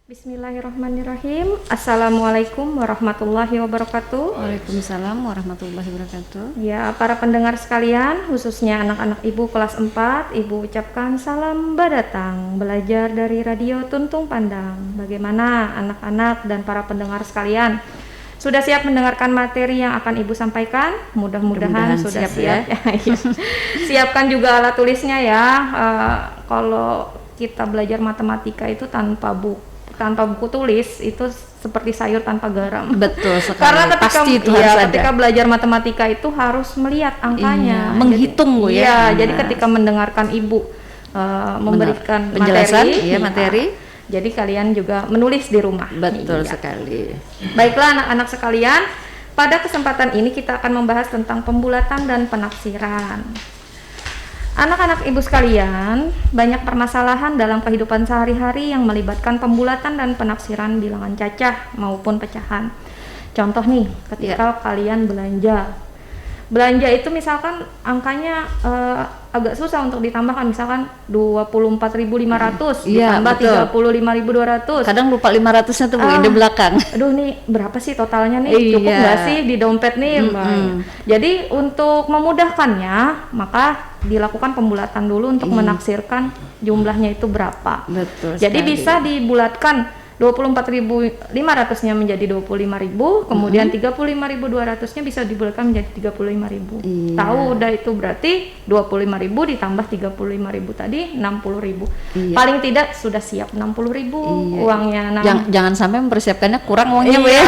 Bismillahirrahmanirrahim. Assalamualaikum warahmatullahi wabarakatuh. Waalaikumsalam warahmatullahi wabarakatuh. Ya, para pendengar sekalian, khususnya anak-anak ibu kelas 4, ibu ucapkan salam badatang belajar dari Radio Tuntung Pandang. Bagaimana anak-anak dan para pendengar sekalian? Sudah siap mendengarkan materi yang akan ibu sampaikan? Mudah-mudahan sudah siap. Ya. Siapkan juga alat tulisnya ya. Kalau kita belajar matematika itu tanpa buku tulis itu seperti sayur tanpa garam. Betul sekali. Karena ketika ketika belajar matematika itu harus melihat angkanya, menghitung Bu ya. Jadi ketika mendengarkan ibu memberikan penjelasan materi, jadi kalian juga menulis di rumah. Betul sekali. Baiklah anak-anak sekalian, pada kesempatan ini kita akan membahas tentang pembulatan dan penafsiran. Anak-anak ibu sekalian, banyak permasalahan dalam kehidupan sehari-hari yang melibatkan pembulatan dan penafsiran bilangan cacah maupun pecahan. Contoh nih, ketika kalian belanja itu misalkan angkanya agak susah untuk ditambahkan, misalkan 24.500 ditambah 35.200. Kadang lupa 500-nya tuh Bu di belakang. Aduh nih berapa sih totalnya nih? Cukup nggak sih di dompet nih? Jadi untuk memudahkannya maka dilakukan pembulatan dulu untuk menaksirkan jumlahnya itu berapa. Betul. Jadi bisa dibulatkan 24.500-nya menjadi 25.000, kemudian 35.200-nya bisa dibulatkan menjadi 35.000. Tahu udah itu berarti 25.000 ditambah 35.000 tadi 60.000. Paling tidak sudah siap 60.000 uangnya. Jangan sampai mempersiapkannya kurang uangnya Bu ya.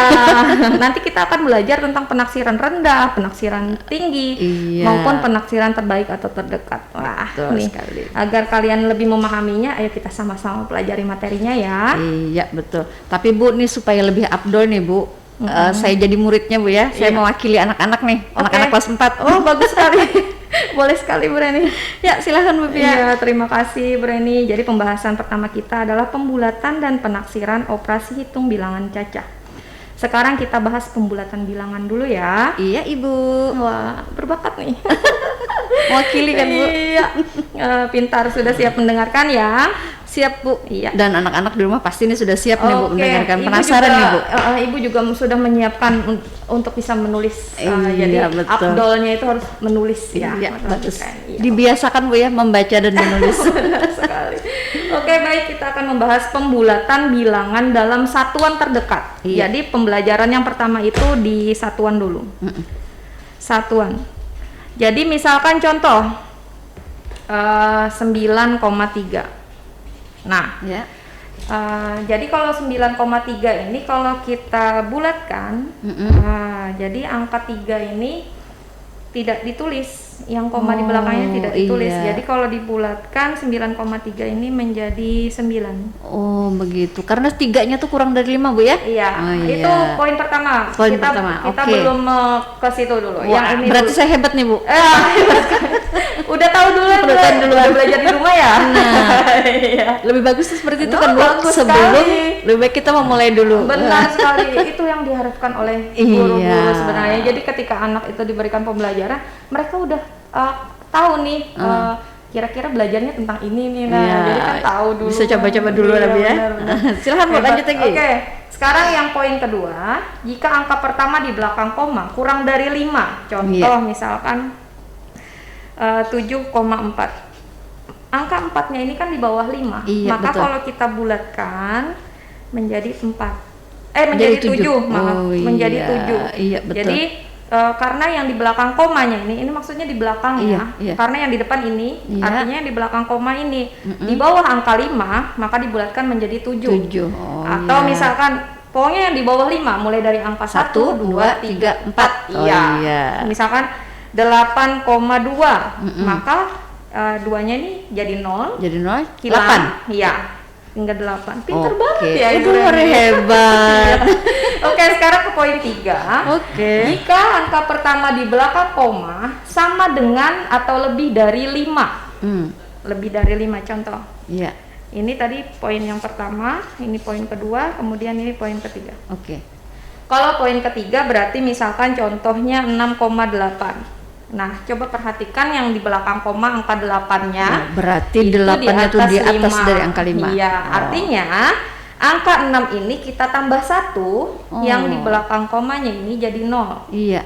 Nanti kita akan belajar tentang penaksiran rendah, penaksiran tinggi, maupun penaksiran terbaik atau terdekat. Wah, nih sekali. Agar kalian lebih memahaminya, ayo kita sama-sama pelajari materinya ya. Iya, betul. Tapi Bu nih supaya lebih afdol nih Bu, saya jadi muridnya Bu ya. Saya mewakili anak-anak nih, anak-anak kelas 4. Oh bagus sekali. Boleh sekali Bu Reni. Ya silahkan Bu Pia. Ya terima kasih Bu Reni. Jadi pembahasan pertama kita adalah pembulatan dan penaksiran operasi hitung bilangan cacah. Sekarang kita bahas pembulatan bilangan dulu ya. Iya Ibu. Wah berbakat nih. Mewakili kan Bu. Iya. Pintar, sudah siap mendengarkan ya. Siap Bu. Iya. Dan anak-anak di rumah pasti ini sudah siap nih Bu mendengarkan. Ibu Penasaran juga, nih Bu. Ibu juga sudah menyiapkan untuk bisa menulis. Jadi betul. afdolnya itu harus menulis ya. Iya, bagus. Iya. Dibiasakan Bu ya membaca dan menulis. Benar sekali. Oke baik, kita akan membahas pembulatan bilangan dalam satuan terdekat. Jadi pembelajaran yang pertama itu di satuan dulu. Satuan. Jadi misalkan contoh 9,3. Nah, jadi kalau 9,3 ini kalau kita bulatkan, jadi angka 3 ini tidak ditulis, yang koma di belakangnya tidak ditulis. Jadi kalau dibulatkan 9,3 ini menjadi 9. Oh begitu, karena 3-nya tuh kurang dari 5 Bu ya? Iya, itu poin pertama. Kita belum ke situ dulu. Wah, yang ini berarti saya hebat nih Bu. Udah tahu duluan, udah belajar di rumah ya. Lebih bagus tuh seperti itu kan Bu. Sebelum lebih baik kita memulai dulu. Benar sekali, itu yang diharapkan oleh guru-guru sebenarnya. Jadi ketika anak itu diberikan pembelajaran, mereka udah tahu nih kira-kira belajarnya tentang ini nih. Jadi kan tahu dulu. Bisa coba-coba dulu ya. Silahkan Bu lanjut lagi. Oke. Sekarang yang poin kedua, jika angka pertama di belakang koma kurang dari 5, contoh misalkan 7,4. Angka 4-nya ini kan di bawah 5. Maka kalau kita bulatkan menjadi 7, menjadi 7. Iya, betul. Jadi karena yang di belakang komanya ini maksudnya di belakangnya. Karena yang di depan ini artinya yang di belakang koma ini di bawah angka 5, maka dibulatkan menjadi 7. Atau misalkan pokoknya yang di bawah 5 mulai dari angka 1, 2, 3, 4. Misalkan 8,2, maka 2-nya ini jadi 0. Jadi 0, hilang. Iya. Hingga 8. Pinter banget ya. Itu hebat. Oke, sekarang ke poin 3. Jika angka pertama di belakang koma sama dengan atau lebih dari 5. Lebih dari 5 contoh. Iya. Ini tadi poin yang pertama, ini poin kedua, kemudian ini poin ketiga. Kalau poin ketiga berarti misalkan contohnya 6,8. Nah, coba perhatikan yang di belakang koma angka 8-nya. Nah, berarti 8-nya tuh di atas 5. dari angka 5. Iya, artinya angka 6 ini kita tambah 1, yang di belakang komanya ini jadi 0. Iya.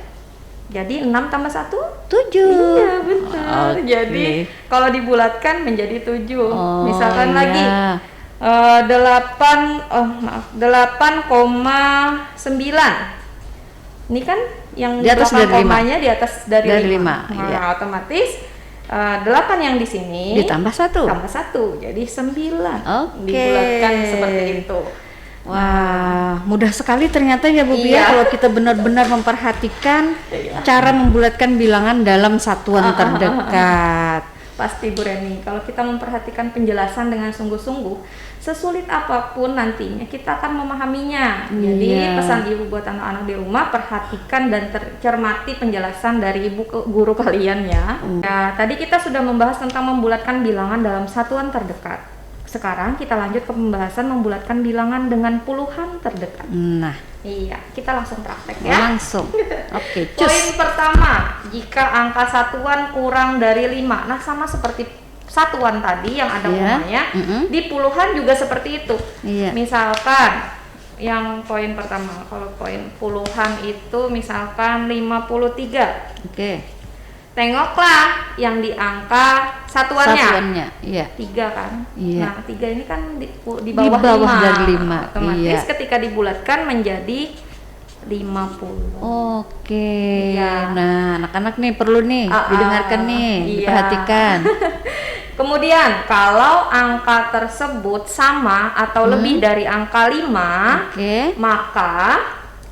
Jadi 6 tambah 1? 7. Iya, benar. Oke. Jadi kalau dibulatkan menjadi 7. Oh, Misalkan iya. lagi 8,9. Ini kan yang Di atas belakang dari 5. komanya di atas dari 5. Nah, Nah, iya. otomatis 8 yang di sini Ditambah 1. tambah 1 jadi 9. Oke. Dibulatkan seperti itu. Wah, mudah sekali ternyata ya Bu Bia Iya. kalau kita benar-benar memperhatikan cara membulatkan bilangan dalam satuan terdekat. Pasti Bu Reni, kalau kita memperhatikan penjelasan dengan sungguh-sungguh, sesulit apapun nantinya kita akan memahaminya. Jadi Iya. pesan ibu buat anak-anak di rumah, perhatikan dan cermati penjelasan dari ibu guru kalian ya. Nah, tadi kita sudah membahas tentang membulatkan bilangan dalam satuan terdekat. Sekarang kita lanjut ke pembahasan membulatkan bilangan dengan puluhan terdekat. Nah, Iya, kita langsung praktek ya. langsung. Oke, cus. Poin pertama, jika angka satuan kurang dari 5. Nah, sama seperti satuan tadi yang ada Iya. komanya, Mm-mm. di puluhan juga seperti itu. Iya. Misalkan yang poin pertama, kalau poin puluhan itu misalkan 53. Oke. Tengoklah yang di angka satuannya. Satuannya, iya. 3 kan? Iya. Nah, 3 ini kan di Di bawah, bawah 5. dari 5, Otomatis iya. ketika dibulatkan menjadi 50. Oke. Iya. Nah, anak-anak nih perlu nih didengarkan nih, iya. diperhatikan. Kemudian kalau angka tersebut sama atau lebih dari angka 5, Oke. maka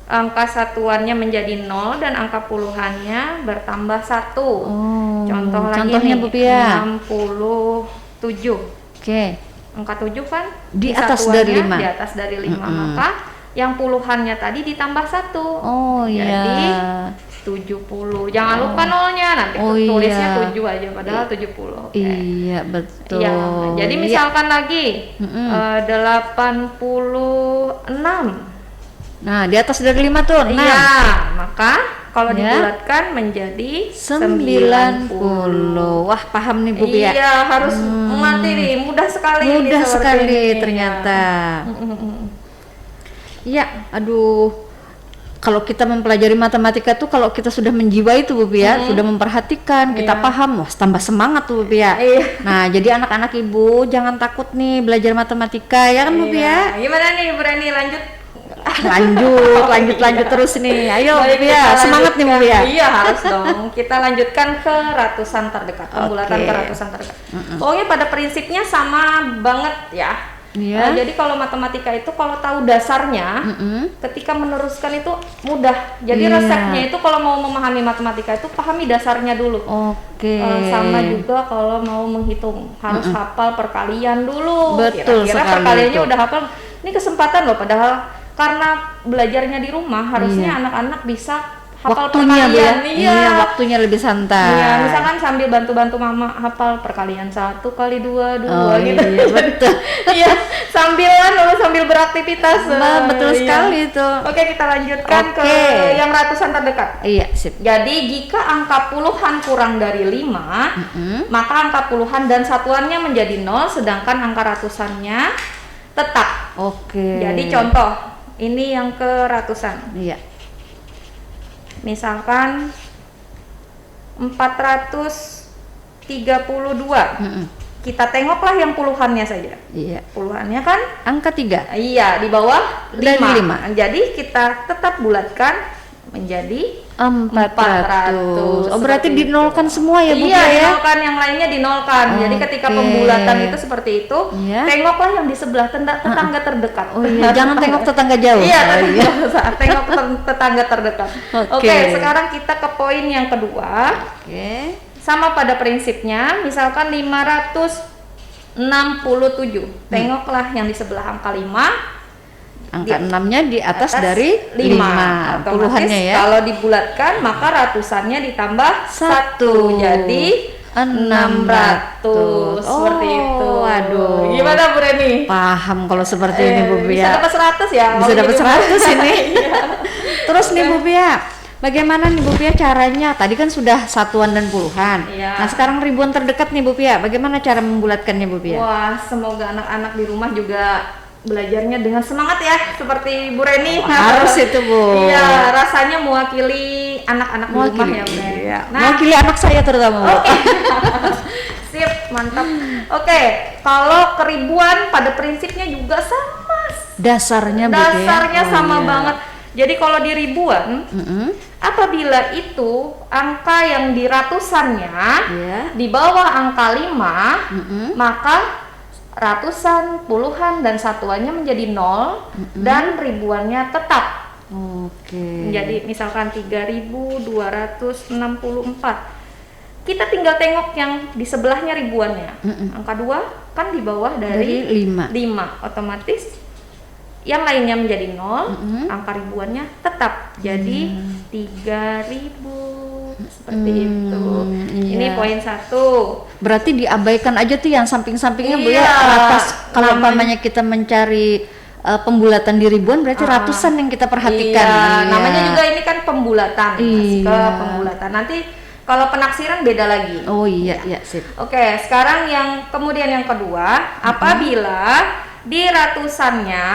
angka satuannya menjadi 0 dan angka puluhannya bertambah 1. Oh, Contoh lagi contohnya nih, Bu Pia. 67. Oke. Angka 7 kan Di atas satuannya dari 5. Di atas dari 5, Mm-mm. maka yang puluhannya tadi ditambah 1. Oh iya. Jadi 70. Jangan lupa nolnya, nanti Oh, tulisnya iya. 7 aja padahal 70. Oke. Iya, betul. Iya, jadi Iya. misalkan lagi Mm-mm. 86. Nah, di atas dari 5 tuh 6. Iya, maka kalau Ya. dibulatkan menjadi 90. Wah, paham nih Bu Pia. Iya, harus mengerti nih, mudah sekali ini Mudah seperti sekali ini. ternyata. Mm-mm. Iya, aduh. Kalau kita mempelajari matematika tuh kalau kita sudah menjiwai itu Bu Pia, sudah memperhatikan, kita Iya. paham, wah tambah semangat tuh Bu Pia. Iya. Nah, jadi anak-anak Ibu jangan takut nih belajar matematika ya kan Bu Pia? Iya. Gimana nih Bu Reni, lanjut? Lanjut terus nih. Ayo Bu Baik, Pia, kita semangat nih Bu lanjutkan. Pia. Iya, harus dong. Kita lanjutkan ke ratusan terdekat, pembulatan Oke. ke ratusan terdekat. Pokoknya pada prinsipnya sama banget ya. Iya. Jadi kalau matematika itu kalau tahu dasarnya, ketika meneruskan itu mudah. Jadi Iya. resepnya itu kalau mau memahami matematika itu pahami dasarnya dulu. Oke. Sama juga kalau mau menghitung harus hafal perkalian dulu. Betul Kira-kira sekali perkaliannya itu. udah hafal. Ini kesempatan loh, padahal karena belajarnya di rumah harusnya anak-anak bisa hafal Waktunya Bu ya. perkalian. Iya, waktunya lebih santai. Iya, misalkan sambil bantu-bantu mama hafal perkalian 1 kali 2 Oh, gitu. iya, betul. Iya, sambil beraktivitas. Nah, betul Iya. sekali itu. Oke, kita lanjutkan ke Oke. yang ratusan terdekat. Iya, sip. Jadi jika angka puluhan kurang dari 5, maka angka puluhan dan satuannya menjadi 0, sedangkan angka ratusannya tetap. Oke. Jadi contoh, ini yang ke ratusan. Iya. Misalkan 432. Kita tengoklah yang puluhannya saja. Iya. Puluhannya kan Angka 3. iya di bawah Dari 5. lima. Jadi kita tetap bulatkan menjadi 400. Oh, berarti seperti dinolkan itu. semua ya Bu Iya, Pia ya? dinolkan, yang lainnya dinolkan. Jadi ketika Oke. pembulatan itu seperti itu, Iya. tengoklah yang di sebelah tetangga terdekat. Oh iya, jangan tengok tetangga jauh. Iya, Oh, iya. tengok tetangga terdekat. Oke. Oke, sekarang kita ke poin yang kedua. Oke. Sama pada prinsipnya, misalkan 567. Tengoklah yang di sebelah angka 5. Angka 6-nya di atas dari 5. Otomatis Puluhannya ya. kalau dibulatkan maka ratusannya ditambah 1. 1. Jadi 600. Seperti itu. Waduh. Gimana Bu Reni? Paham kalau seperti ini Bu Bisa Pia. dapat 100 ya? Bisa kalau dapat jadi 100 ini. Iya. Terus nih Bu Pia, bagaimana nih Bu Pia caranya? Tadi kan sudah satuan dan puluhan. Iya. Nah, sekarang ribuan terdekat nih Bu Pia. Bagaimana cara membulatkannya Bu Pia? Wah, semoga anak-anak di rumah juga belajarnya dengan semangat ya, seperti Bu Reni. Harus itu Bu. Iya, rasanya mewakili anak-anak di rumah ya Bu Reni. Iya. Mewakili anak saya terutama Bu. Oke. Sip, mantap. Oke, kalau keribuan pada prinsipnya juga sama. Dasarnya Bu Pia. Dasarnya sama iya. banget. Jadi kalau di ribuan, apabila itu angka yang di ratusannya Iya. di bawah angka 5, maka ratusan, puluhan, dan satuannya menjadi 0 dan ribuannya tetap. Oke. Jadi misalkan 3.264. Kita tinggal tengok yang di sebelahnya ribuannya. Angka 2 kan di bawah dari 5. 5. Otomatis yang lainnya menjadi 0, angka ribuannya tetap. Jadi 3.000 seperti itu. Ini Iya. poin 1. Berarti diabaikan aja tuh yang samping-sampingnya Bu ya. Iya. Kalau Namanya- umpamanya kita mencari pembulatan di ribuan berarti ratusan yang kita perhatikan. Iya, Iya. namanya juga ini kan pembulatan. Masih ke Iya. pembulatan. Nanti kalau penaksiran beda lagi. Oh iya, iya sip. Oke, sekarang kemudian yang kedua, apabila di ratusannya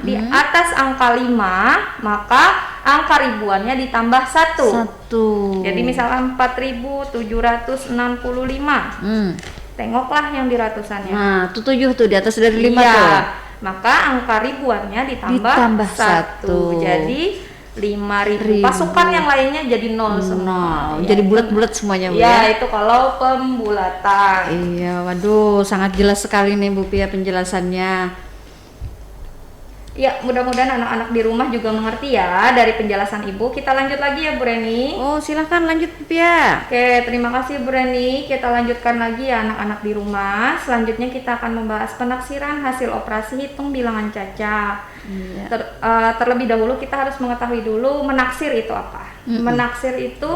di atas angka 5, maka angka ribuannya ditambah 1. 1. Jadi misalkan 4.765. Tengoklah yang di ratusannya. Nah, itu 7 tuh di atas dari 5 Iya, tuh. maka angka ribuannya ditambah Ditambah 1. 1. Jadi 5.000. Pasukan yang lainnya jadi 0 semua. Jadi bulat-bulat semuanya Bu Ya, ya. itu kalau pembulatan. Iya, waduh, sangat jelas sekali nih Bu Pia penjelasannya. Ya, mudah-mudahan anak-anak di rumah juga mengerti ya dari penjelasan Ibu. Kita lanjut lagi ya Bu Reni. Oh, silahkan lanjut Bu Pia. Oke, terima kasih Bu Reni. Kita lanjutkan lagi ya anak-anak di rumah. Selanjutnya kita akan membahas penaksiran hasil operasi hitung bilangan caca. Iya. Terlebih dahulu kita harus mengetahui dulu menaksir itu apa. Menaksir itu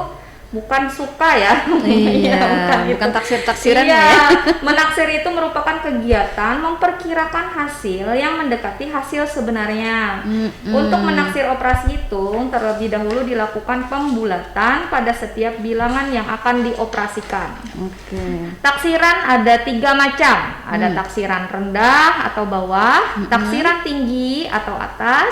bukan suka ya. Iya, bukan bukan itu. taksir-taksiran Iya, ya. menaksir itu merupakan kegiatan memperkirakan hasil yang mendekati hasil sebenarnya. Untuk menaksir operasi hitung terlebih dahulu dilakukan pembulatan pada setiap bilangan yang akan dioperasikan. Oke. Taksiran ada 3 macam. Ada taksiran rendah atau bawah, taksiran tinggi atau atas,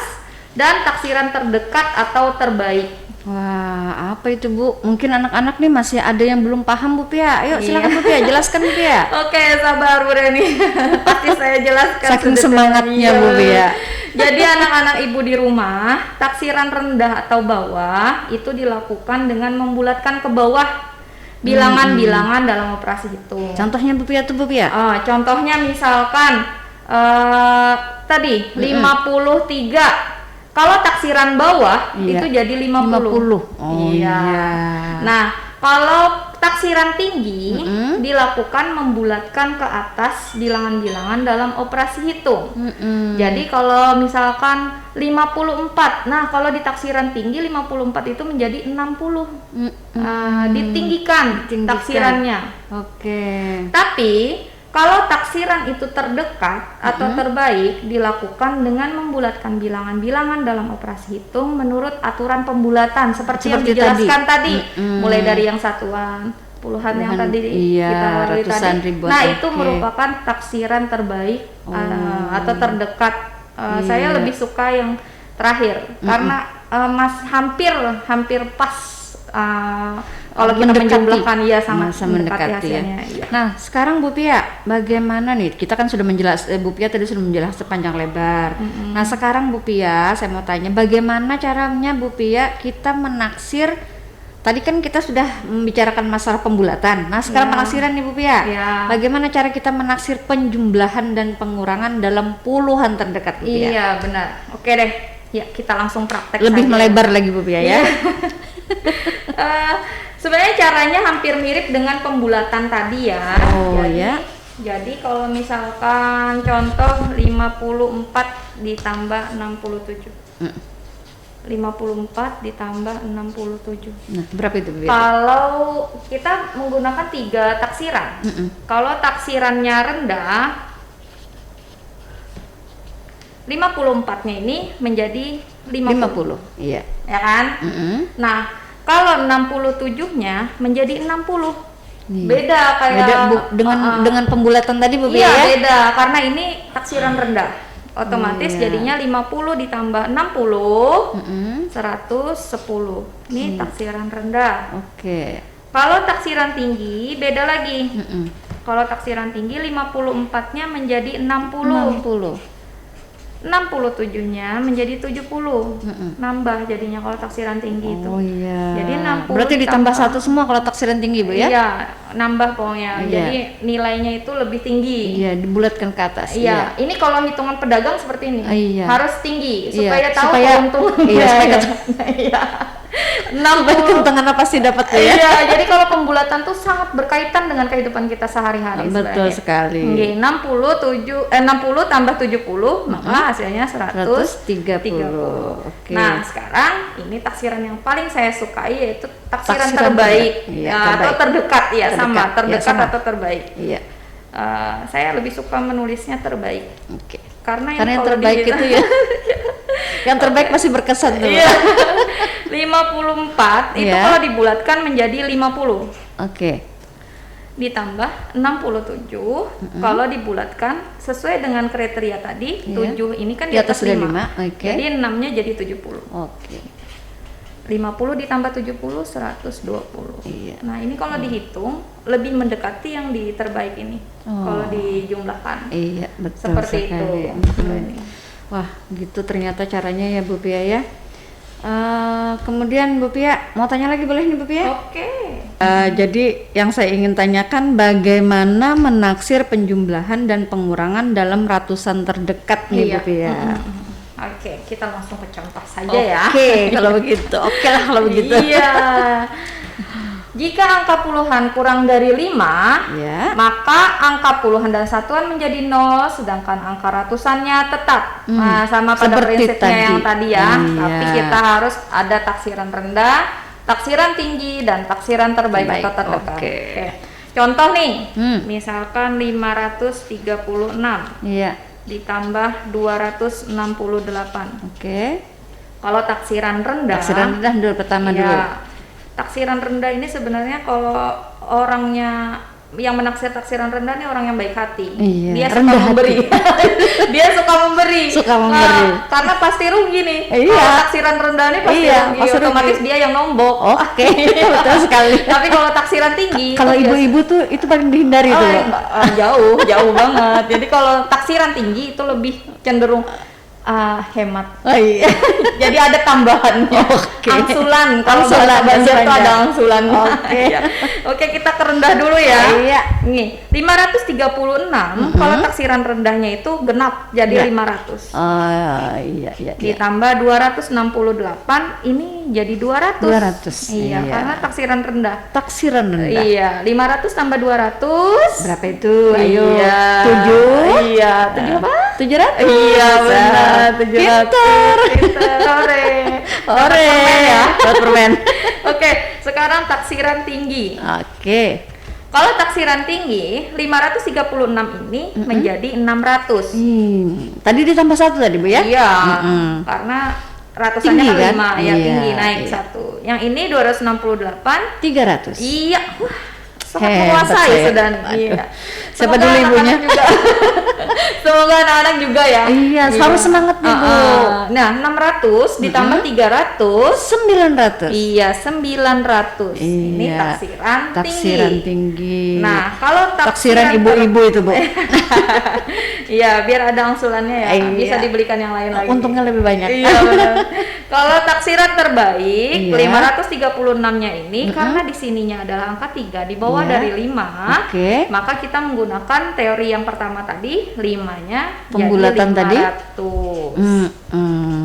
dan taksiran terdekat atau terbaik. Wah, apa itu Bu? Mungkin anak-anak nih masih ada yang belum paham Bu Pia. Ayo silakan Bu Pia, jelaskan Bu Pia. Oke, sabar Bu Reni. Pasti saya jelaskan. Saking sedetail. semangatnya, Bu Pia. Jadi anak-anak ibu di rumah, taksiran rendah atau bawah itu dilakukan dengan membulatkan ke bawah bilangan-bilangan dalam operasi hitung. Contohnya Bu Pia tuh Bu Pia. Contohnya misalkan tadi 53. Kalau taksiran bawah Iya. itu jadi 50. Oh iya. Nah, kalau taksiran tinggi dilakukan membulatkan ke atas bilangan-bilangan dalam operasi hitung. Jadi kalau misalkan 54, nah kalau di taksiran tinggi 54 itu menjadi 60. Ditinggikan taksirannya. Oke. Tapi kalau taksiran itu terdekat atau terbaik dilakukan dengan membulatkan bilangan-bilangan dalam operasi hitung menurut aturan pembulatan seperti yang dijelaskan tadi. Mulai dari yang satuan, puluhan yang tadi iya, kita lalui ratusan, tadi. ribuan, Nah, oke. itu merupakan taksiran terbaik atau terdekat. Saya lebih suka yang terakhir karena hampir pas kalau kita menjumlahkan ya sama mendekati hasilnya. Iya. Nah, sekarang Bu Pia, bagaimana nih? Kita kan sudah Bu Pia tadi sudah menjelaskan sepanjang lebar. Nah, sekarang Bu Pia, saya mau tanya, bagaimana caranya Bu Pia kita menaksir? Tadi kan kita sudah membicarakan masalah pembulatan. Nah, sekarang penaksiran nih Bu Pia. Ya. Bagaimana cara kita menaksir penjumlahan dan pengurangan dalam puluhan terdekat Bu Pia? Iya, benar. Oke deh. Ya, kita langsung praktek Lebih saja. melebar lagi Bu Pia ya. Sebenarnya caranya hampir mirip dengan pembulatan tadi ya. Oh, ya. Jadi kalau misalkan contoh 54 ditambah 67. 54 ditambah 67. Nah, berapa itu Bu Pia? Kalau kita menggunakan 3 taksiran. Kalau taksirannya rendah 54-nya ini menjadi 50. 50. Iya. Ya kan? Nah, Kalau 67-nya menjadi 60. Iya. Beda kayak Beda Bu, dengan pembulatan tadi Bu iya, ya. beda karena ini taksiran rendah. Otomatis Iya. jadinya 50 ditambah 60 Mm-mm. 110. Ini taksiran rendah. Oke. Kalau taksiran tinggi beda lagi. Mm-mm. Kalau taksiran tinggi 54-nya menjadi 60. 60. 67-nya menjadi 70. Nambah jadinya kalau taksiran tinggi itu. Oh iya. Jadi 60 Berarti ditambah satu semua kalau taksiran tinggi Bu ya? Iya, nambah pokoknya. Iya. Jadi nilainya itu lebih tinggi. Iya, dibulatkan ke atas. Iya, ini kalau hitungan pedagang seperti ini. Iya. Harus tinggi Iya, supaya tahu supaya- keuntungan. iya, supaya Iya. 60 keuntungan apa sih dapat Bu ya? Iya, jadi kalau pembulatan tuh sangat berkaitan dengan kehidupan kita sehari-hari. Betul sekali. Oke, 60 tambah 70 maka hasilnya 130. Oke. Nah, sekarang ini taksiran yang paling saya sukai yaitu taksiran Taksiran terbaik. terbaik. Iya, Ya, terbaik. atau terdekat ya, sama, Terdekat. terdekat Ya, sama. atau terbaik. Iya. Saya lebih suka menulisnya terbaik. Oke. Karena Karena yang kalau terbaik di- itu ya. Yang terbaik pasti berkesan tuh. Iya. 54 itu Iya. kalau dibulatkan menjadi 50. Oke. Ditambah 67 kalau dibulatkan sesuai dengan kriteria tadi. Iya. 7 ini kan Di atas sudah 5. Oke. Jadi 6-nya jadi 70. Oke. 50 ditambah 70 120. Iya. Nah, ini kalau dihitung lebih mendekati yang di terbaik ini. Oh. Kalau dijumlahkan. Iya, betul Seperti sekali. itu. Wah, gitu ternyata caranya ya Bu Pia ya. Kemudian Bu Pia, mau tanya lagi boleh nih Bu Pia? Oke. Jadi yang saya ingin tanyakan bagaimana menaksir penjumlahan dan pengurangan dalam ratusan terdekat nih Bu Pia. Oke, kita langsung ke contoh saja ya. Oke, kalau begitu. Oke lah kalau begitu. Iya. Jika angka puluhan kurang dari 5, Ya. maka angka puluhan dan satuan menjadi 0, sedangkan angka ratusannya tetap. Nah, sama pada seperti prinsipnya yang tadi ya. Iya. Tapi kita harus ada taksiran rendah, taksiran tinggi, dan taksiran terbaik Baik, atau terdekat. oke. Contoh nih, Hmm. misalkan 536 Iya. ditambah 268. Oke. Kalau taksiran rendah, Taksiran rendah dulu pertama iya, dulu. taksiran rendah ini sebenarnya kalau orangnya yang menaksir taksiran rendah ini orang yang baik hati. Iya, Dia suka rendah hati. memberi. Dia suka memberi. Suka memberi. Karena pasti rugi nih. Iya. Kalau taksiran rendah ini pasti Iya, rugi. pasti rugi. Otomatis dia yang nombok. Oke, betul sekali. Tapi kalau taksiran tinggi, Kalau itu biasa- ibu-ibu tuh itu paling dihindari tuh. jauh, jauh banget. Jadi kalau taksiran tinggi itu lebih cenderung hemat. Oh iya. Jadi ada tambahannya. Oke. Angsulan. Kalau Angsulan, bahasa Banjar itu angsulannya. ada angsulan. Oke. Ya. Oke, kita ke rendah dulu ya. Iya. Nih, 536 kalau taksiran rendahnya itu genap jadi Iya. 500. Iya. Ditambah 268 ini jadi 200. 200, Iya, iya. karena taksiran rendah. Taksiran rendah. Iya, 500 tambah 200. Berapa itu? Ayo. Iya. 7. Iya, 7 apa? 700. Iya, benar. 700. Pinter. Pinter. Ore. Ore. Dapat permen ya. Dapat permen. Oke, sekarang taksiran tinggi. Oke. Kalau taksiran tinggi, 536 ini menjadi 600. Tadi ditambah 1 tadi Bu ya? Iya, Mm-mm. karena ratusannya Tinggi kan kan? 5, ya Iya, tinggi naik iya. 1. Yang ini 268. 300. Iya, wah, sangat Hebat menguasai saya. sudah. Waduh. Iya. Siapa Semoga dulu ibunya? anak-anak juga. Semoga anak-anak juga ya. Iya, harus semangat nih, Bu. Nah, 600 ditambah 300. 900. Iya, 900. Ini Iya. taksiran tinggi. Nah, kalau taksiran ibu-ibu itu Bu. Iya, biar ada angsulannya ya. Iya. Bisa dibelikan yang lain lagi. Untungnya lebih banyak. Iya, benar. Kalau taksiran terbaik, Iya. 536-nya ini karena di sininya adalah angka 3 di bawah Iya. dari 5, Oke. maka kita menggunakan teori yang pertama tadi, 5-nya Pembulatan jadi tadi? 500.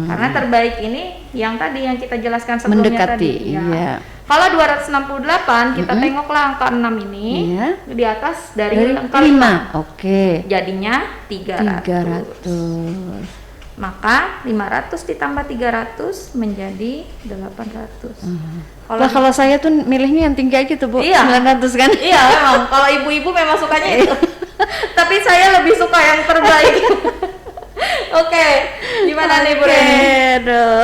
Karena terbaik ini yang tadi yang kita jelaskan sebelumnya Mendekati, tadi. Ya. iya. Kalau 268 kita tengoklah angka 6 ini Iya. di atas dari angka 5. Oke. jadinya 300. 300. Maka 500 ditambah 300 menjadi 800. Wah, kalau saya tuh milihnya yang tinggi aja tuh Bu. Iya. 900 kan? Iya, memang kalau ibu-ibu memang sukanya itu. Tapi saya lebih suka yang terbaik. Oke, gimana nih Bu Reni? Aduh.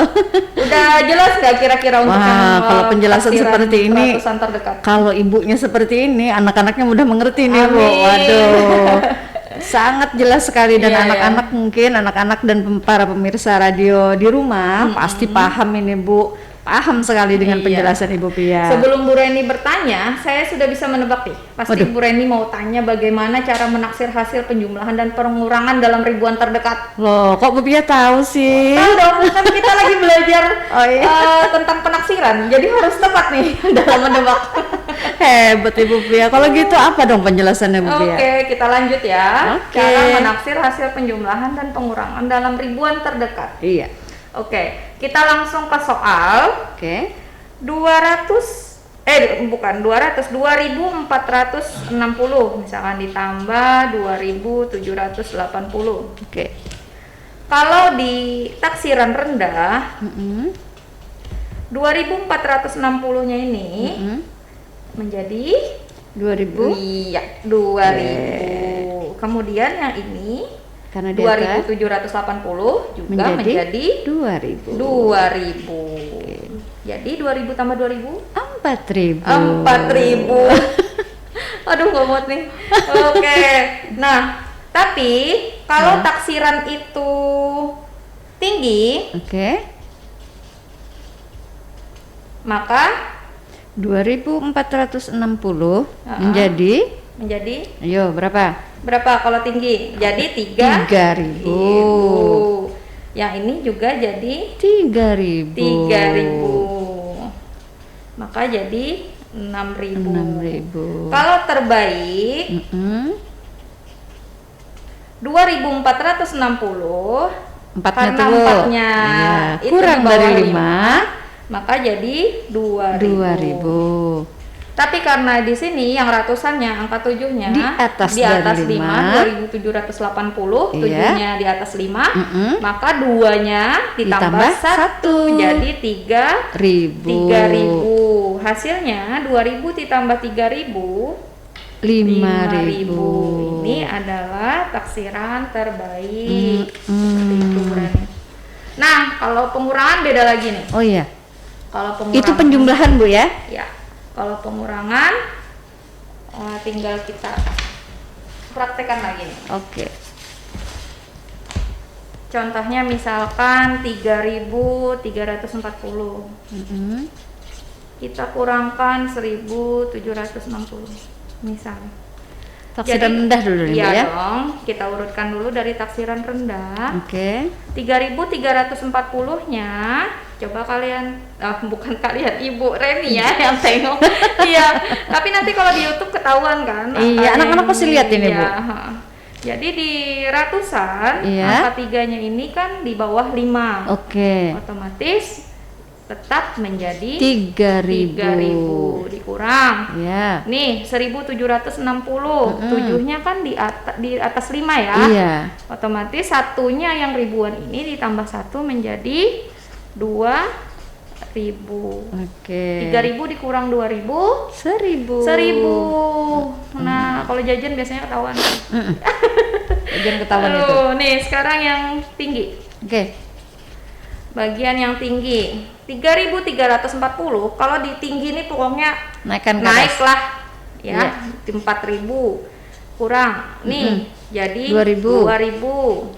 Udah jelas nggak kira-kira untuk Wah, yang kalau penjelasan taksiran seperti ini, ratusan terdekat? kalau ibunya seperti ini, anak-anaknya mudah mengerti nih, Bu. Amin. Waduh. Sangat jelas sekali dan Iya, anak-anak mungkin anak-anak dan para pemirsa radio di rumah pasti paham ini, Bu. Paham sekali dengan Iya. penjelasan Ibu Pia. Sebelum Bu Reni bertanya, saya sudah bisa menebak nih. Pasti Waduh. Bu Reni mau tanya bagaimana cara menaksir hasil penjumlahan dan pengurangan dalam ribuan terdekat. Loh, kok Bu Pia tahu sih? Tahu dong, kan kita lagi belajar Oh, iya. tentang penaksiran, jadi harus tepat nih dalam menebak. Hebat Ibu Pia. Kalau gitu apa dong penjelasannya Bu Pia? Oke, kita lanjut ya. Oke. Cara menaksir hasil penjumlahan dan pengurangan dalam ribuan terdekat. Iya. Oke, kita langsung ke soal. Oke. 2460 misalkan ditambah 2780. Oke. Kalau di taksiran rendah, 2460-nya ini menjadi 2000 iya 2000. Kemudian yang ini karena di atas 2780 juga menjadi 2000. 2000. Jadi 2000 tambah 2000 4000. 4000. Aduh nggak muat nih. Oke. Nah, tapi kalau taksiran itu tinggi, Oke. maka 2460 menjadi ayo berapa? berapa kalau tinggi? Jadi 3000. Yang ini juga jadi 3000. 3000. Maka jadi 6000. 6000. Kalau terbaik 2460 Empatnya karena tuh. empatnya Iya. itu Kurang di bawah dari 5, 5 maka jadi 2000. 2000. Tapi karena di sini yang ratusannya angka 7-nya Di atas di dari atas 5, 5, 2780, iya. 7-nya di atas 5, Mm-mm. maka 2-nya ditambah Ditambah 1 jadi 3000. 3000. Hasilnya 2000 ditambah 3000 5000. Ini adalah taksiran terbaik. Seperti itu, Ren. Nah, kalau pengurangan beda lagi nih. Oh iya. Kalau pengurangan Itu penjumlahan Bu ya? Ya. Kalau pengurangan tinggal kita praktekkan lagi nih. Oke. Contohnya misalkan 3340. Kita kurangkan 1760. Misal. Taksiran rendah dulu nih Bu Iya ya. dong, kita urutkan dulu dari taksiran rendah. Oke. 3340-nya coba kalian bukan kalian, Ibu Reni ya yang tengok. Iya, tapi nanti kalau di YouTube ketahuan kan. Iya, anak-anak pasti lihat ini, Bu. Jadi di ratusan, Iya. angka 3-nya ini kan di bawah 5. Oke. Otomatis tetap menjadi 3000. 3000 dikurang. Ya. Nih, 1760. 7-nya kan di atas 5 ya. Iya. Otomatis satunya yang ribuan ini ditambah 1 menjadi 2000. Oke. 3000 dikurang 2000 1000. 1000. Nah, kalau jajan biasanya ketahuan. Jangan ketahuan itu. Aduh, nih sekarang yang tinggi. Oke. Bagian yang tinggi 3340. Kalau di tinggi nih pokoknya Naikkan ke naik atas. lah ya. Iya. Di 4000 kurang nih jadi 2000. 2000.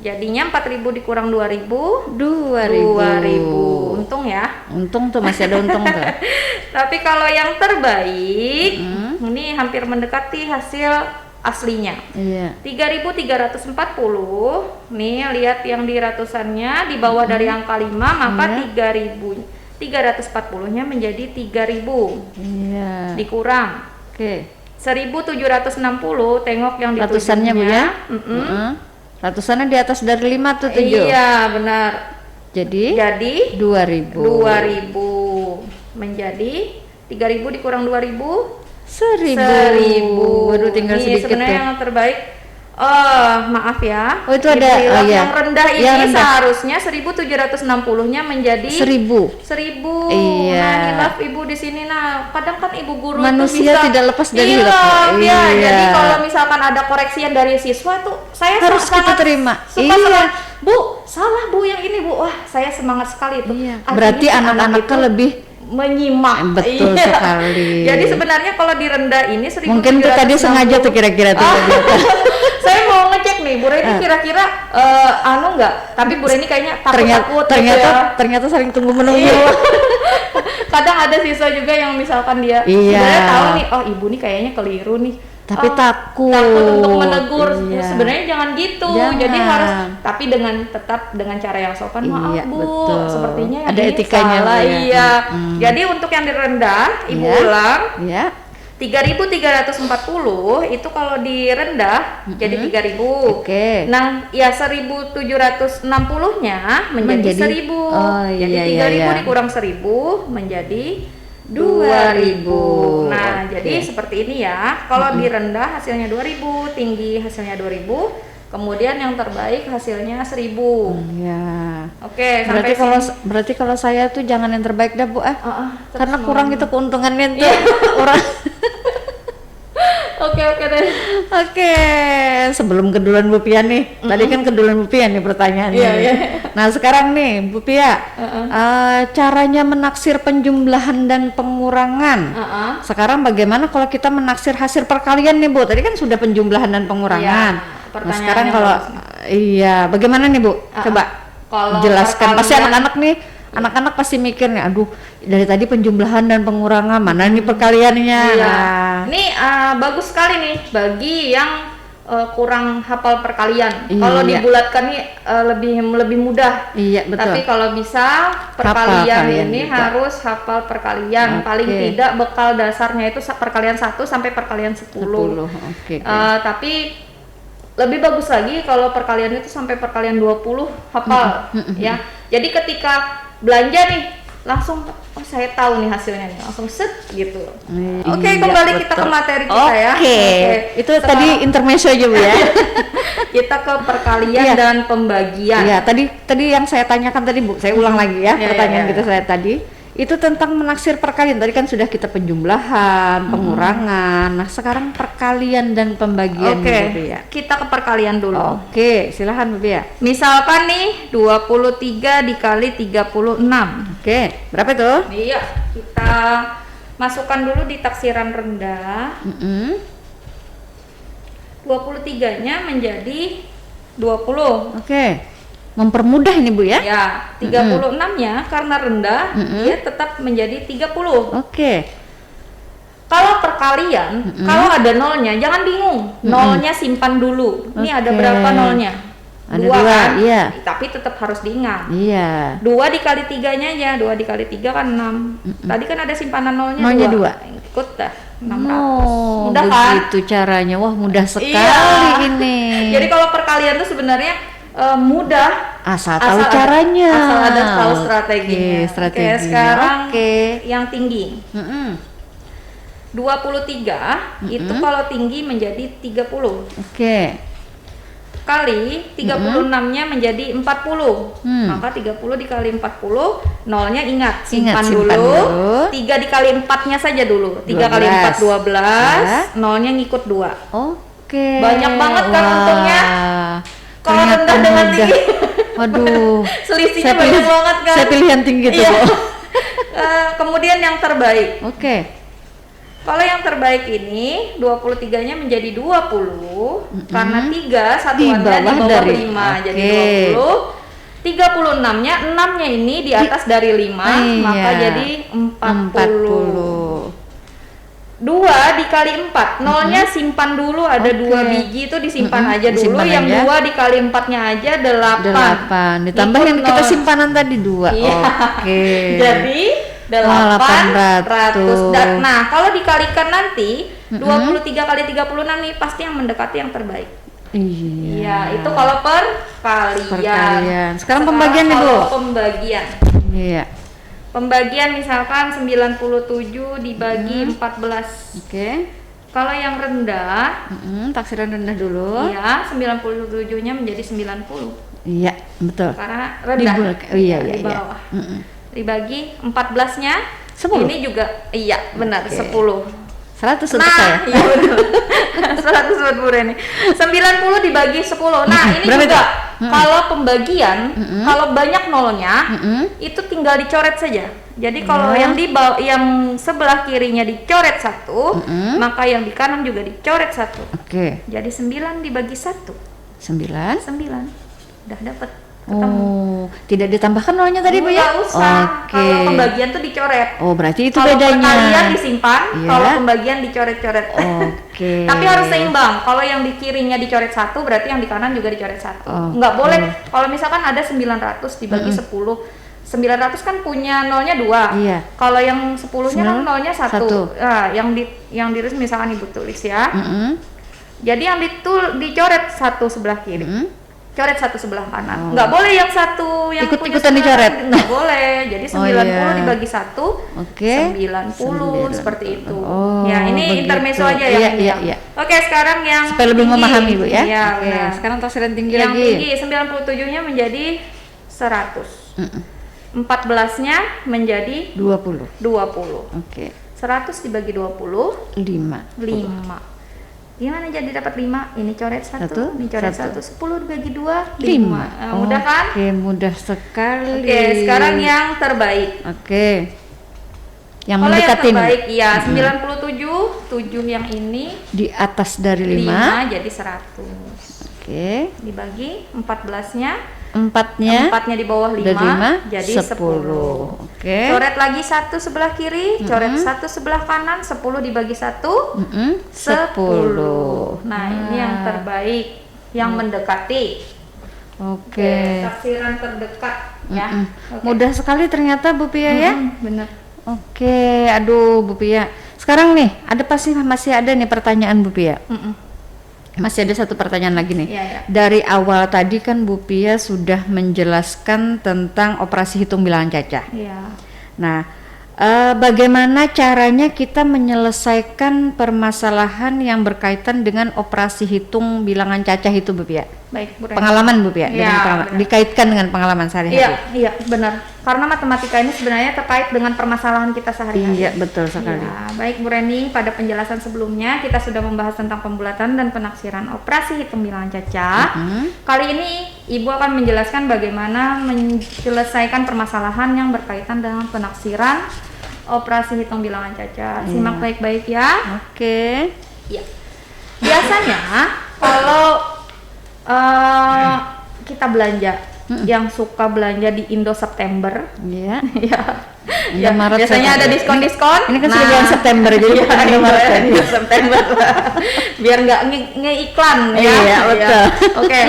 Jadinya 4000 dikurang 2000 2000. Untung ya. Untung tuh masih ada untung tuh. Tapi kalau yang terbaik ini hampir mendekati hasil aslinya. Iya. 3340. Nih lihat yang di ratusannya di bawah dari angka 5, maka 340-nya menjadi 3000. Iya. Dikurang Oke. 1760, tengok yang di Ratusannya Bu ya? tujuhnya. Ratusannya di atas dari 5 tuh 7. Iya, benar. Jadi Jadi 2000. 2000 menjadi 3000 dikurang 2000 1000. 1000. Waduh, tinggal Nih, sedikit sebenarnya tuh. yang terbaik maaf ya. Oh, itu ada. Dibilang Oh, iya. yang rendah ini Yang rendah. seharusnya 1760-nya menjadi 1000. 1000. Iya. Nah, hilaf Ibu di sini. Nah, kadang kan Ibu guru Manusia itu bisa tidak lepas dari hilaf. hilaf. Ya, Iya. jadi kalau misalkan ada koreksian dari siswa tuh saya Harus kita sangat terima. Suka Iya. Bu, salah Bu yang ini Bu. Wah, saya semangat sekali itu. Iya. Akhirnya Berarti si anak anak-anaknya itu lebih menyimak. betul Iya. sekali. Jadi sebenarnya kalau di rendah ini 1760. Mungkin tuh tadi sengaja tuh kira-kira tuh tadi. Saya mau ngecek nih, Bu Reni kira-kira anu enggak? Tapi Bu Reni kayaknya takut-takut gitu ternyata ya. ternyata saling tunggu menunggu. Iya. Kadang ada siswa juga yang misalkan dia Iya. sebenarnya tahu nih, oh ibu nih kayaknya keliru nih. Tapi Oh, takut. takut untuk menegur. Iya. Sebenarnya jangan gitu. Jangan. Jadi harus tapi tetap dengan cara yang sopan. Maaf Iya, Bu, betul. sepertinya yang Ada ini etikanya, salah. Bu, ya. Iya. Mm-mm. Jadi untuk yang di rendah, Ibu Iya. ulang Ya. 3.340 itu kalau di rendah jadi 3.000. Oke. Nah, ya 1.760-nya menjadi 1.000. Oh, Jadi iya, 3.000 iya. dikurang 1.000 menjadi 2.000. 2.000. Nah, Oke. jadi seperti ini ya. Kalau di rendah hasilnya 2.000, tinggi hasilnya 2.000, kemudian yang terbaik hasilnya 1.000. Ya. Oke, Berarti sampai kalau sini. berarti kalau saya tuh jangan yang terbaik dah Bu Terus karena kurang mau- itu keuntungannya tuh Iya. orang. Oke deh. Oke, sebelum keduluan Bu Pia nih, tadi kan keduluan Bu Pia nih pertanyaannya. Iya, nih. iya. Nah sekarang nih Bu Pia, caranya menaksir penjumlahan dan pengurangan. Sekarang bagaimana kalau kita menaksir hasil perkalian nih Bu? Tadi kan sudah penjumlahan dan pengurangan. Iya, Nah pertanyaan sekarang yang kalau bagus iya, bagaimana nih Bu? Coba Kalau jelaskan. Pasti perkalian- anak-anak nih. Anak-anak pasti mikir nih, aduh dari tadi penjumlahan dan pengurangan mana nih perkaliannya? Iya. Nah, Ini bagus sekali nih bagi yang kurang hafal perkalian. Kalau Iya. dibulatkan nih lebih mudah. iya betul. Tapi kalau bisa perkalian kalian ini juga. harus hafal perkalian. Oke. Paling tidak bekal dasarnya itu perkalian 1 sampai perkalian 10. 10. Oke. Tapi lebih bagus lagi kalau perkalian itu sampai perkalian 20 hafal ya. Jadi ketika belanja nih langsung oh saya tahu nih hasilnya nih langsung set gitu. Oke, Iya, kembali kita ke betul. materi kita ya. Oke. Itu Setelah tadi intermezzo aja Bu ya. kita ke perkalian Iya. dan pembagian. Iya, tadi yang saya tanyakan tadi Bu, saya ulang lagi ya Iya, pertanyaan iya, kita saya tadi. Itu tentang menaksir perkalian. Tadi kan sudah kita penjumlahan, pengurangan. Nah, sekarang perkalian dan pembagian Oke, Bu Pia. kita ke perkalian dulu. Oke, silahkan Bu Pia. Misalkan nih 23 dikali 36. Oke, berapa itu? Iya, kita masukkan dulu di taksiran rendah. 23-nya menjadi 20. Oke. Mempermudah ini Bu ya. Ya, 36-nya karena rendah dia tetap menjadi 30. Oke. Kalau perkalian, kalau ada nolnya jangan bingung. Nolnya simpan dulu. Ini ada Oke. berapa nolnya? Ada Dua dua, kan? iya. Tapi tetap harus diingat. Iya. 2 dikali 3-nya aja, 2 dikali 3 kan 6. Tadi kan ada simpanan nolnya, Nolnya 2. Ikut dah, 600. Oh, Mudah kan? begitu caranya. Wah, mudah sekali Iya. ini. Jadi kalau perkalian itu sebenarnya mudah asal tahu caranya. Asal ada tahu strateginya. Oke, strateginya. Oke, sekarang Oke. yang tinggi. 23 itu kalau tinggi menjadi 30. Oke. Kali 36-nya menjadi 40. Maka 30 dikali 40, nolnya ingat, simpan simpan dulu. dulu. 3 dikali 4-nya saja dulu. 3 kali 4 12, nolnya ngikut 2. Oke. Banyak banget kan Wah, untungnya. Kalau ternyata rendah dengan mudah. tinggi. Waduh. Selisihnya banyak banget kan. Saya pilihan tinggi tuh, Iya. Bu. Kemudian yang terbaik. Oke. Kalau yang terbaik ini 23-nya menjadi 20 karena 3 satuannya di bawah bawah dari- 5 jadi oke. 20. 36-nya 6-nya ini di atas dari 5 maka Iya. jadi 40. 40. 2 dikali 4, nolnya simpan dulu, ada Oke. 2 biji itu disimpan aja dulu, Disimpan yang aja. 2 dikali 4-nya aja 8. 8. Ditambah yang kita simpanan tadi 2. Iya. Oke. Jadi 800. Nah, kalau dikalikan nanti 23 kali 36 nih pasti yang mendekati yang terbaik. Iya. Iya, itu kalau perkalian. Perkalian. Sekarang pembagian nih, Bu. kalau pembagian. Iya. Pembagian misalkan 97 dibagi 14. Oke. Kalau yang rendah, Taksiran rendah dulu. iya 97-nya menjadi 90. Iya, betul. Karena rendah. Oh, iya, di iya, iya. bawah. Dibagi 14-nya 10. ini juga iya benar Oke. 10. 100 untuk Nah, saya. iya betul. 100 buat Bu Reni. 90 dibagi 10. Nah, ini Berapa juga itu? kalau pembagian, kalau banyak nolnya, Mm-mm. itu tinggal dicoret saja. Jadi kalau Ya. yang sebelah kirinya dicoret 1, maka yang di kanan juga dicoret 1. Oke. Jadi 9 dibagi 1. 9. 9. Udah dapat. Ketemu. Oh, tidak ditambahkan nolnya tadi Bu ya? Nggak usah. Oke. Kalau pembagian tuh dicoret. Oh, berarti itu Kalau bedanya. perkalian disimpan, Iya. kalau pembagian dicoret-coret. Oke. Tapi harus seimbang. Kalau yang di kirinya dicoret 1, berarti yang di kanan juga dicoret 1. Oke. Nggak boleh. Kalau misalkan ada 900 dibagi 10, 900 kan punya nolnya 2. Iya. Kalau yang 10-nya kan nolnya 1. Satu. Nah, yang di misalkan Ibu tulis ya. Mm-mm. Jadi yang dicoret 1 sebelah kiri. Coret 1 sebelah kanan. Oh. Nggak boleh yang satu yang punya Ikut-ikutan sebelah dicoret? kanan. Nggak boleh. Jadi 90 iya. dibagi 1, Oke. 90 seperti itu. Oh, Ya, ini begitu. intermezzo aja Iya, yang ini. iya, iya. Oke, sekarang yang Supaya lebih tinggi. memahami Bu ya. Iya, Oke, benar. sekarang tafsiran tinggi Yang lagi. tinggi 97-nya menjadi 100. 14-nya menjadi 20. 20. Oke. 100 dibagi 20, 5. 5. Gimana jadi dapat 5? Ini coret 1, Satu, ini coret satu. 1, 10 dibagi 2, 5. 5. Mudah kan? Oke, mudah sekali. Oke, sekarang yang terbaik. Oke. Yang Kalau yang mendekati nih. terbaik, iya 97, 7 yang ini Di atas dari 5 5. jadi 100. Oke. Dibagi 14-nya, Empatnya 4-nya di bawah 5, dari 5 jadi 10. Oke. Coret lagi 1 sebelah kiri, coret 1 sebelah kanan, 10 dibagi 1, 10. Nah, ini yang terbaik, yang mendekati. Oke. Tafsiran terdekat ya. Oke. Mudah sekali ternyata Bu Pia ya. Bener. Oke, aduh Bu Pia. Sekarang nih, masih ada nih pertanyaan Bu Pia. Masih ada satu pertanyaan lagi nih. Iya, iya. Dari awal tadi kan Bu Pia sudah menjelaskan tentang operasi hitung bilangan cacah. Iya. Nah, bagaimana caranya kita menyelesaikan permasalahan yang berkaitan dengan operasi hitung bilangan cacah itu Bu Pia? Baik, Bu Reni. Pengalaman Bu Pia, Iya, dengan pengalaman. benar. Dikaitkan dengan pengalaman sehari-hari. Iya, iya, benar. Karena matematika ini sebenarnya terkait dengan permasalahan kita sehari-hari. Iya, betul sekali. Ya, baik Bu Reni, pada penjelasan sebelumnya kita sudah membahas tentang pembulatan dan penaksiran operasi hitung bilangan cacah. Kali ini Ibu akan menjelaskan bagaimana menyelesaikan permasalahan yang berkaitan dengan penaksiran operasi hitung bilangan cacah. Simak baik-baik ya. Oke. Iya. Biasanya kalau kita belanja, yang suka belanja di Indo September, Iya. ya, Indo ya, Maret biasanya September. ada diskon-diskon. Ini kan sudah bulan September, jadi iya, bukan Indo Maret kan? Indo September lah. Biar nggak nge-iklan ya. Iya, betul. Oke.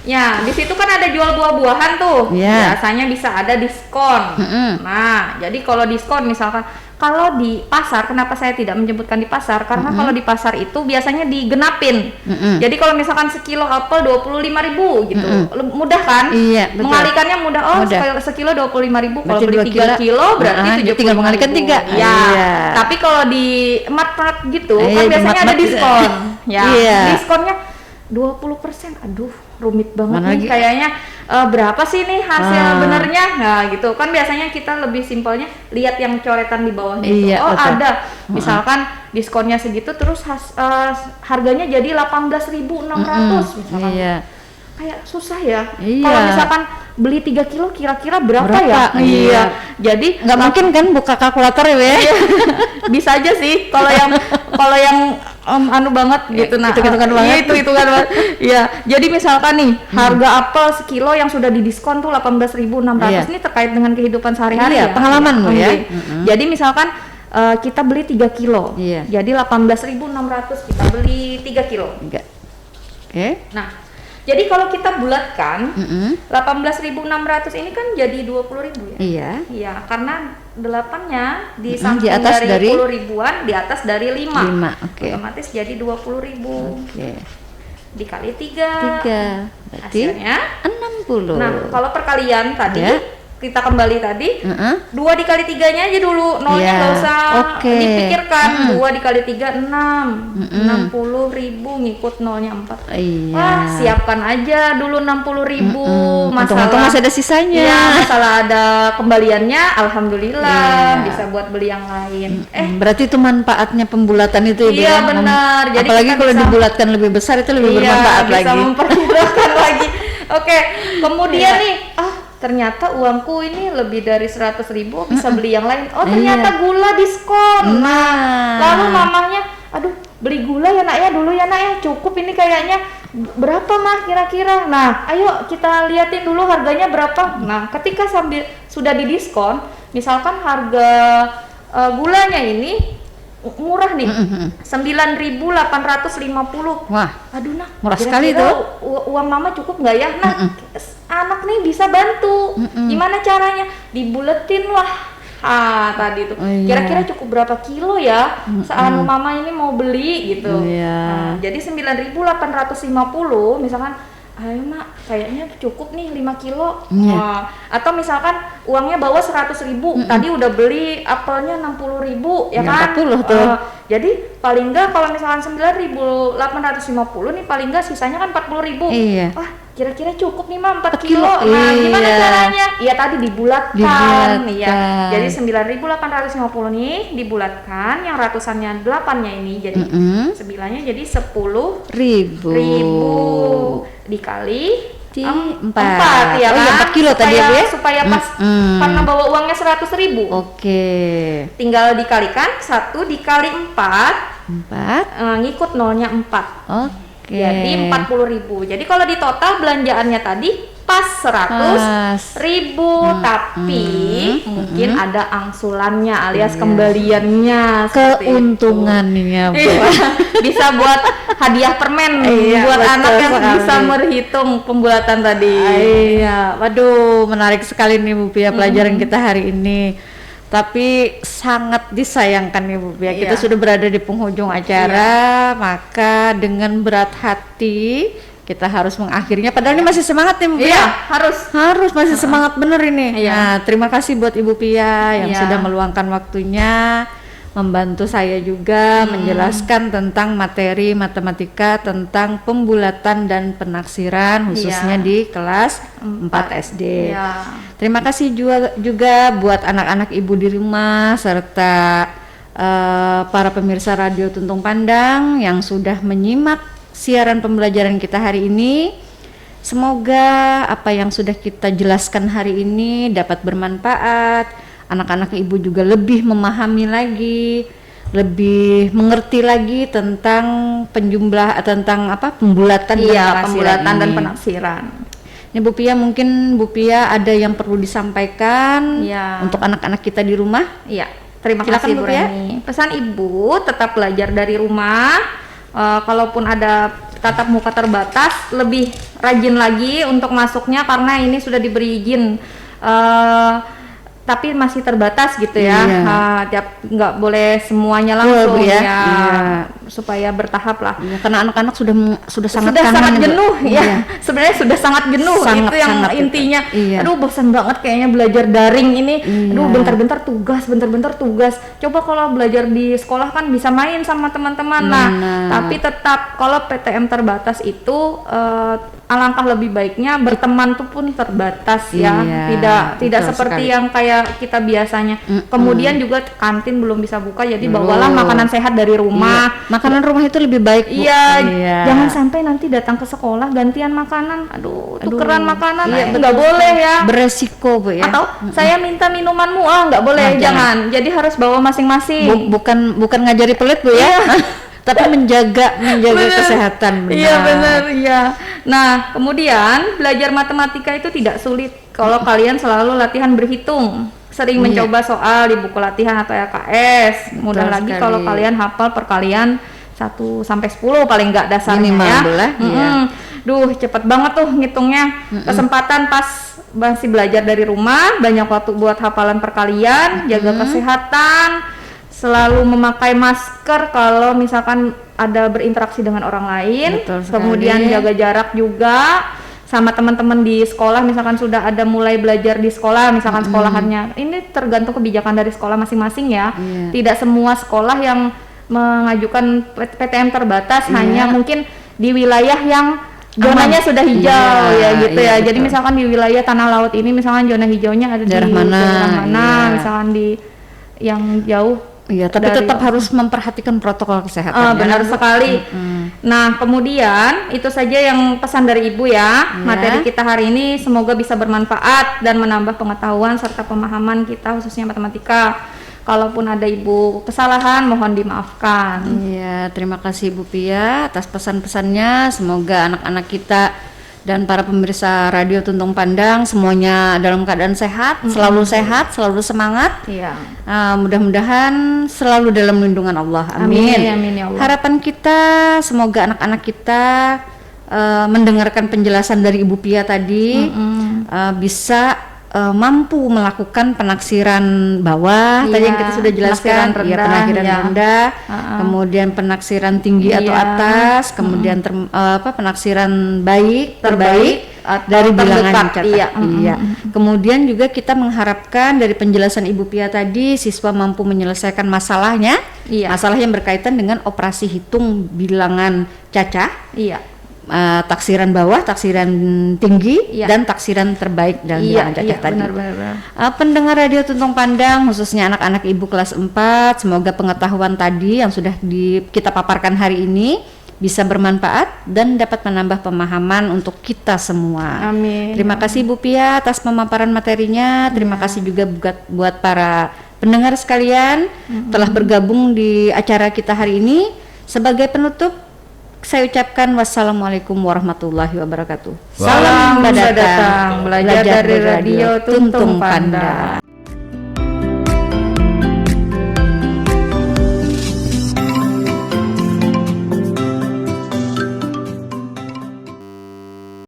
Ya, di situ kan ada jual buah-buahan tuh. Iya. Biasanya bisa ada diskon. Nah, jadi kalau diskon misalkan kalau di pasar, kenapa saya tidak menyebutkan di pasar? Karena kalau di pasar itu biasanya digenapin. Jadi kalau misalkan sekilo apel 25.000 gitu, mudah kan? Iya, betul. Mengalikannya mudah. Oh, Mudah. sekilo 25.000. Kalau Berarti beli 2 3 kilo berarti 75.000. tinggal mengalihkan 3. Ya. Iya. Tapi kalau di mat-mat gitu, kan di biasanya ada mat-mat diskon. Ya. Iya. Diskonnya 20%. Aduh, rumit banget Mana nih lagi? kayaknya. Berapa sih nih hasil Ah. benernya? Nah, gitu. Kan biasanya kita lebih simpelnya lihat yang coretan di bawahnya itu. Iya, Oh, betul. ada. Misalkan diskonnya segitu terus harganya jadi 18.600 misalkan. Iya. Kayak susah ya. Iya. Kalau misalkan beli 3 kilo kira-kira berapa ya? Berapa? Iya. Jadi Nggak mungkin kan buka kalkulator ya? bisa aja sih kalau yang anu banget gitu. Nah, hitung-hitungan banget. Iya, hitung-hitungan banget. Iya. Jadi misalkan nih harga apel sekilo yang sudah didiskon tuh 18.600 Iya. ini terkait dengan kehidupan sehari-hari Iya, ya. pengalaman lu ya. Oke. Jadi misalkan kita beli 3 kilo. Iya. Jadi 18.600 kita beli 3 kilo. Enggak. Oke. Nah, jadi kalau kita bulatkan 18.600 ini kan jadi 20.000 ya. Iya. Iya, karena 8-nya di Di samping atas dari dari 10 ribuan, di atas dari 5. 5, oke. Otomatis jadi 20.000. Oke. Dikali 3. 3. Berarti Hasilnya. 60. Nah, kalau perkalian tadi Ya. kita kembali tadi, Heeh. 2 dikali 3-nya aja dulu, nolnya Iya, nggak usah oke. dipikirkan. 2 dikali 3 6, 60.000 ngikut nolnya 4. Iya. Wah, siapkan aja dulu 60.000. Untung-untung masih ada sisanya. Iya, masalah ada kembaliannya, alhamdulillah Iya. bisa buat beli yang lain. Berarti itu manfaatnya pembulatan itu ya, Bu, Iya, ya? benar. Jadi apalagi kita kalau bisa- dibulatkan lebih besar itu lebih iya, bermanfaat bisa lagi. mempermudahkan lagi. Oke, kemudian Iya. nih, ternyata uangku ini lebih dari 100.000, bisa beli yang lain. Oh, ternyata gula diskon. Nah. Lalu mamahnya, aduh, beli gula ya nak ya, dulu ya nak ya, cukup ini kayaknya. Berapa mah kira-kira? Nah, ayo kita liatin dulu harganya berapa. Nah, ketika sudah didiskon, misalkan harga gulanya ini murah nih, 9.850. Wah, Aduh nak, Murah kira-kira sekali tuh. Uang mama cukup nggak ya? Nah, anak nih bisa bantu. Gimana caranya? Dibuletin lah. Tadi tuh. Oh, iya. Kira-kira cukup berapa kilo ya? Seanu mama ini mau beli gitu. Iya. Nah, jadi 9.850 misalkan, ayo nak, kayaknya cukup nih 5 kilo. Iya. Nah, atau misalkan uangnya bawa 100.000, tadi udah beli apelnya 60.000 ya Ya, kan? 40 tuh. Jadi paling enggak kalau misalkan 9.850 nih, paling enggak sisanya kan 40.000. Iya. Wah, kira-kira cukup nih mah 4 4 kilo. kilo. Nah, gimana Iya. caranya? Iya tadi dibulatkan. Dibulatkan. Iya. Jadi 9.850 nih dibulatkan, yang ratusannya 8-nya ini jadi 9-nya jadi 10.000 dikali Di 4 4. ya Oh, kan? iya, 4 kilo tadi ya, Bu, ya? Supaya pas karena bawa uangnya 100.000. Oke. Tinggal dikalikan 1 dikali 4, 4. ngikut nolnya 4. Oke. Jadi 40.000. Jadi kalau di total belanjaannya tadi pas 100.000, tapi mungkin ada angsulannya alias kembaliannya, seperti itu. Keuntungannya, Bu. Iya, bisa buat hadiah permen Iya, buat betul anak yang sekali. bisa berhitung pembulatan tadi. Iya, waduh, menarik sekali nih Bu Pia pelajaran kita hari ini. Tapi sangat disayangkan nih Bu Pia, kita Iya. sudah berada di penghujung acara, maka dengan berat hati kita harus mengakhirinya. Padahal ini masih semangat nih Bu Pia. Iya, harus. Masih semangat bener ini. Iya. Nah, terima kasih buat Ibu Pia yang Iya. sudah meluangkan waktunya membantu saya juga menjelaskan tentang materi matematika tentang pembulatan dan penaksiran khususnya Iya. di kelas 4 SD. Iya. Terima kasih juga buat anak-anak ibu di rumah serta para pemirsa Radio Tuntung Pandang yang sudah menyimak siaran pembelajaran kita hari ini. Semoga apa yang sudah kita jelaskan hari ini dapat bermanfaat. Anak-anak ibu juga lebih memahami lagi, lebih mengerti lagi tentang pembulatan Iya, dan penaksiran pembulatan dan ini. penaksiran. Ini Bu Pia, mungkin Bu Pia ada yang perlu disampaikan Iya. untuk anak-anak kita di rumah. Iya, terima Silakan, kasih Bu Bu Pia. Reni. Pesan Ibu tetap belajar dari rumah. Kalaupun ada tatap muka terbatas, lebih rajin lagi untuk masuknya karena ini sudah diberi izin. Tapi masih terbatas gitu ya. Iya. Nggak boleh semuanya Betul, langsung Bu, ya. ya. Iya. Supaya bertahap lah. Ya, karena anak-anak sudah sangat Sudah kangen, sangat Bu. jenuh Iya. ya. Sebenarnya sudah sangat jenuh, Sangat, itu yang sangat itu. intinya. Iya. Aduh, bosan banget kayaknya belajar daring ini. Iya. Aduh, bentar-bentar tugas. Coba kalau belajar di sekolah kan bisa main sama teman-teman. Nah, Benar. tapi tetap kalau PTM terbatas itu alangkah lebih baiknya berteman tuh pun terbatas ya. Iya, Tidak betul seperti sekali. yang kayak kita biasanya. Kemudian juga kantin belum bisa buka, jadi bawalah Belum. makanan sehat dari rumah. Iya. Makanan rumah itu lebih baik, Bu. Iya, Iya. jangan sampai nanti datang ke sekolah gantian makanan. Aduh, tukeran makanan, Iya, nggak boleh ya. Beresiko, Bu, ya. Atau saya minta minumanmu, nggak boleh, Nah, jangan. Jadi harus bawa masing-masing. bukan ngajari pelit, Bu, ya. Tapi menjaga Bener. kesehatan, benar. Iya benar, iya. Nah, kemudian belajar matematika itu tidak sulit kalau kalian selalu latihan berhitung. Sering mencoba soal di buku latihan atau LKS. Mudah Betul lagi sekali. kalau kalian hafal perkalian 1 sampai 10 paling nggak dasarnya Minimal ya. lah, iya. Duh, cepet banget tuh ngitungnya. Kesempatan pas masih belajar dari rumah, banyak waktu buat hafalan perkalian, jaga kesehatan, selalu memakai masker kalau misalkan ada berinteraksi dengan orang lain. Betul sekali. Kemudian jaga jarak juga. sama teman-teman di sekolah, misalkan sudah ada mulai belajar di sekolah, misalkan sekolahannya, ini tergantung kebijakan dari sekolah masing-masing ya. Tidak semua sekolah yang mengajukan PTM terbatas, hanya mungkin di wilayah yang zonanya sudah hijau ya gitu ya. Jadi misalkan di wilayah Tanah Laut ini misalkan zona hijaunya ada daerah di mana, daerah mana, misalkan di yang jauh. Iya, tapi tetap harus memperhatikan protokol kesehatan. Benar sekali. Nah, kemudian itu saja yang pesan dari Ibu ya. Materi kita hari ini semoga bisa bermanfaat dan menambah pengetahuan serta pemahaman kita khususnya matematika. Kalaupun ada Ibu kesalahan, mohon dimaafkan. Iya, terima kasih Ibu Pia atas pesan-pesannya. Semoga anak-anak kita dan para pemirsa Radio Tuntung Pandang semuanya dalam keadaan sehat, selalu semangat. Iya. Mudah-mudahan selalu dalam lindungan Allah. Amin. Amin ya Allah. Harapan kita semoga anak-anak kita mendengarkan penjelasan dari Ibu Pia tadi bisa mampu melakukan penaksiran bawah tadi yang kita sudah jelaskan, penaksiran rendah, kemudian penaksiran tinggi atau atas, kemudian penaksiran terbaik dari bilangan cetak. Kemudian juga kita mengharapkan dari penjelasan Ibu Pia tadi siswa mampu menyelesaikan masalahnya, masalah yang berkaitan dengan operasi hitung bilangan cacah. Taksiran bawah, taksiran tinggi, dan taksiran terbaik dalam bilangan cacah tadi. Pendengar Radio Tuntung Pandang, khususnya anak-anak Ibu kelas 4, semoga pengetahuan tadi yang sudah kita paparkan hari ini bisa bermanfaat dan dapat menambah pemahaman untuk kita semua. Amin. Terima kasih Bu Pia atas pemaparan materinya. Terima kasih juga buat para pendengar sekalian telah bergabung di acara kita hari ini. Sebagai penutup, saya ucapkan wassalamualaikum warahmatullahi wabarakatuh. Salam datang belajar dari Radio Tuntung Pandang.